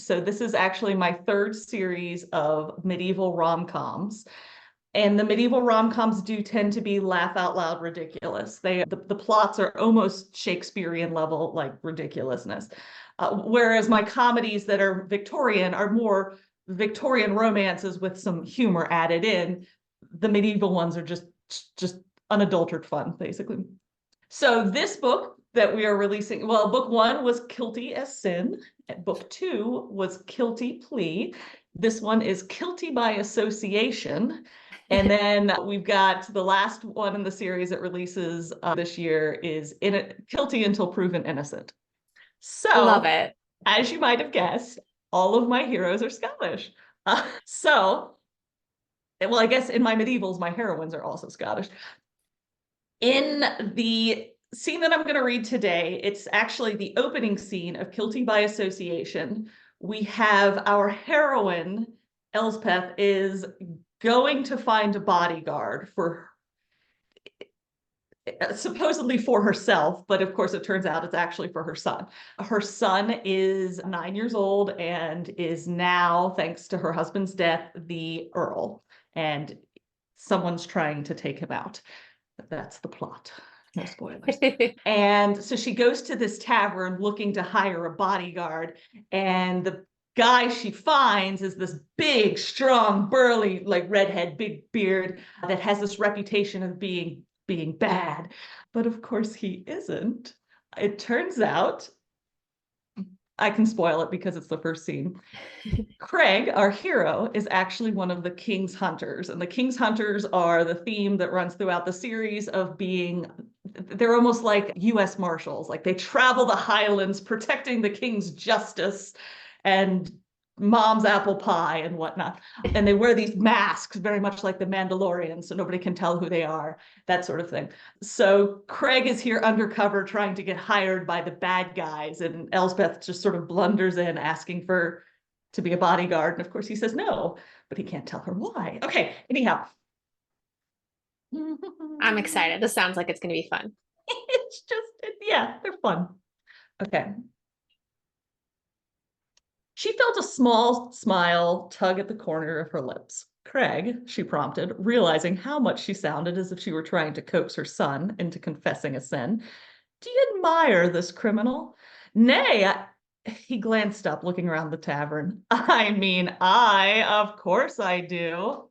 So this is actually my third series of medieval rom-coms. And the medieval rom-coms do tend to be laugh out loud ridiculous. The plots are almost Shakespearean level, like ridiculousness. Whereas my comedies that are Victorian are more Victorian romances with some humor added in. The medieval ones are just unadulterated fun, basically. So this book that we are releasing, well, book one was Kilty as Sin. Book two was Kilty Plea. This one is Kilty by Association. And then we've got the last one in the series that releases this year is Kilty Until Proven Innocent. Love So, it. as you might have guessed, all of my heroes are Scottish. Well, I guess in my medievals, my heroines are also Scottish. In the scene that I'm going to read today, it's actually the opening scene of Kilty by Association. We have our heroine, Elspeth, is going to find a bodyguard for supposedly for herself, but of course it turns out it's actually for her son. Her son is 9 years old and is now, thanks to her husband's death, the Earl, and someone's trying to take him out. That's the plot. No spoilers. And so she goes to this tavern looking to hire a bodyguard, and the guy she finds is this big, strong, burly, like redhead, big beard that has this reputation of being bad. But of course he isn't. It turns out, I can spoil it because it's the first scene. Craig, our hero, is actually one of the King's Hunters. And the King's Hunters are the theme that runs throughout the series of they're almost like US Marshals. Like they travel the Highlands protecting the King's justice and mom's apple pie and whatnot. And they wear these masks very much like the Mandalorians, so nobody can tell who they are, that sort of thing. So Craig is here undercover trying to get hired by the bad guys, and Elspeth just sort of blunders in asking to be a bodyguard. And of course he says no, but he can't tell her why. Okay, anyhow. I'm excited. This sounds like it's going to be fun. Yeah, they're fun. Okay. She felt a small smile tug at the corner of her lips. Craig, she prompted, realizing how much she sounded as if she were trying to coax her son into confessing a sin. Do you admire this criminal? Nay, he glanced up, looking around the tavern. I mean, of course I do.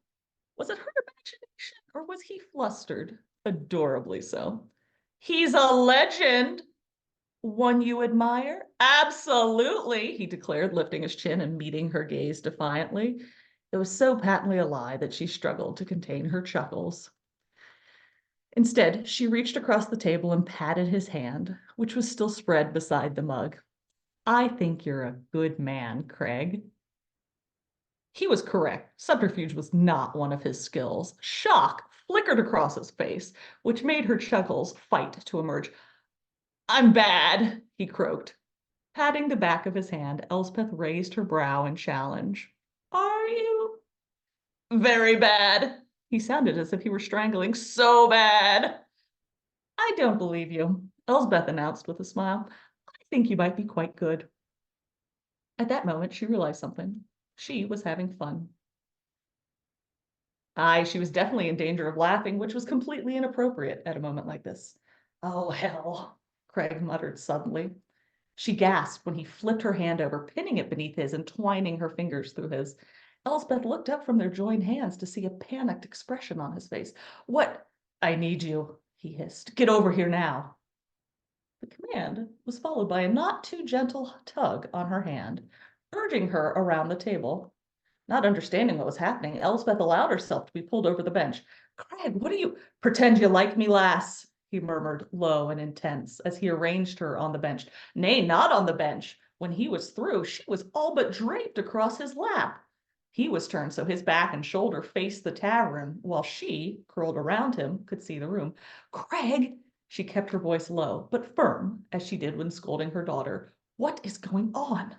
Was it her imagination, or was he flustered? Adorably so. He's a legend. One you admire? Absolutely, he declared, lifting his chin and meeting her gaze defiantly. It was so patently a lie that she struggled to contain her chuckles. Instead, she reached across the table and patted his hand, which was still spread beside the mug. I think you're a good man, Craig. He was correct. Subterfuge was not one of his skills. Shock flickered across his face, which made her chuckles fight to emerge. I'm bad, he croaked. Patting the back of his hand, Elspeth raised her brow in challenge. Are you? Very bad. He sounded as if he were strangling. So bad. I don't believe you, Elspeth announced with a smile. I think you might be quite good. At that moment, she realized something. She was having fun. Aye, she was definitely in danger of laughing, which was completely inappropriate at a moment like this. Oh, hell, Craig muttered suddenly. She gasped when he flipped her hand over, pinning it beneath his and twining her fingers through his. Elspeth looked up from their joined hands to see a panicked expression on his face. What? I need you, he hissed. Get over here now. The command was followed by a not too gentle tug on her hand, urging her around the table. Not understanding what was happening, Elspeth allowed herself to be pulled over the bench. Craig, what are you? Pretend you like me, lass, he murmured, low and intense, as he arranged her on the bench. Nay, not on the bench. When he was through, she was all but draped across his lap. He was turned so his back and shoulder faced the tavern, while she, curled around him, could see the room. Craig, she kept her voice low, but firm, as she did when scolding her daughter. What is going on?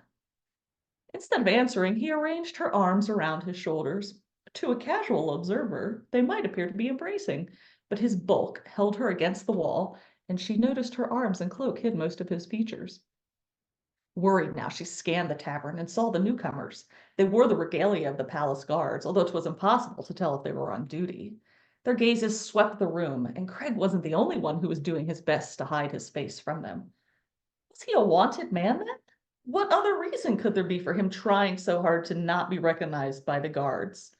Instead of answering, he arranged her arms around his shoulders. To a casual observer, they might appear to be embracing, but his bulk held her against the wall, and she noticed her arms and cloak hid most of his features. Worried now, she scanned the tavern and saw the newcomers. They wore the regalia of the palace guards, although it was impossible to tell if they were on duty. Their gazes swept the room, and Craig wasn't the only one who was doing his best to hide his face from them. Was he a wanted man then? What other reason could there be for him trying so hard to not be recognized by the guards?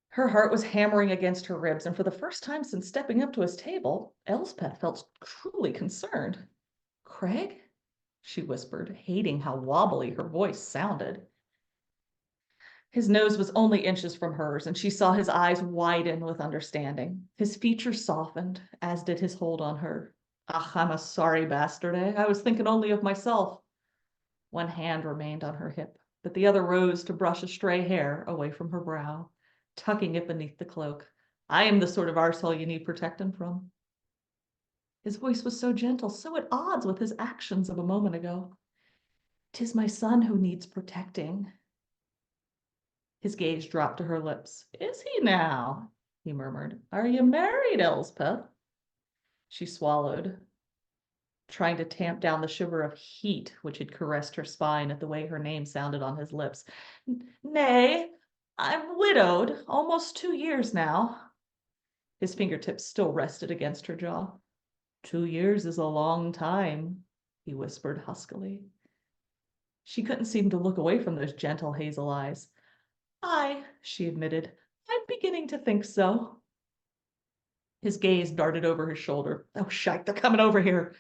Her heart was hammering against her ribs, and for the first time since stepping up to his table, Elspeth felt truly concerned. Craig? She whispered, hating how wobbly her voice sounded. His nose was only inches from hers, and she saw his eyes widen with understanding. His features softened, as did his hold on her. Ach, I'm a sorry bastard, eh? I was thinking only of myself. One hand remained on her hip, but the other rose to brush a stray hair away from her brow, tucking it beneath the cloak. I am the sort of arsehole you need protecting from. His voice was so gentle, so at odds with his actions of a moment ago. 'Tis my son who needs protecting. His gaze dropped to her lips. Is he now? He murmured. Are you married, Elspeth? She swallowed, trying to tamp down the shiver of heat which had caressed her spine at the way her name sounded on his lips. Nay, I'm widowed, almost 2 years now. His fingertips still rested against her jaw. 2 years is a long time, he whispered huskily. She couldn't seem to look away from those gentle hazel eyes. Aye, she admitted, I'm beginning to think so. His gaze darted over his shoulder. Oh, shite, they're coming over here.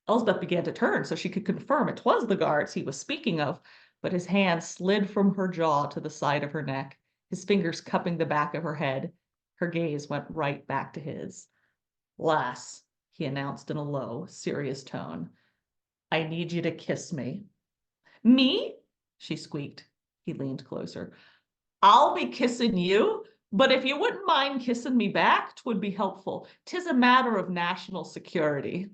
Elspeth began to turn so she could confirm it was the guards he was speaking of, but his hand slid from her jaw to the side of her neck, his fingers cupping the back of her head. Her gaze went right back to his. Lass, he announced in a low, serious tone, I need you to kiss me. Me? She squeaked. He leaned closer. I'll be kissing you, but if you wouldn't mind kissing me back, 'twould be helpful. 'Tis a matter of national security.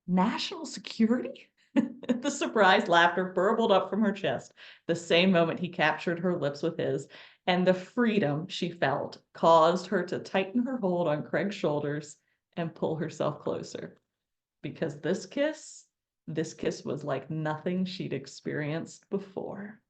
National security? The surprised laughter burbled up from her chest the same moment he captured her lips with his, and the freedom she felt caused her to tighten her hold on Craig's shoulders and pull herself closer. Because this kiss was like nothing she'd experienced before.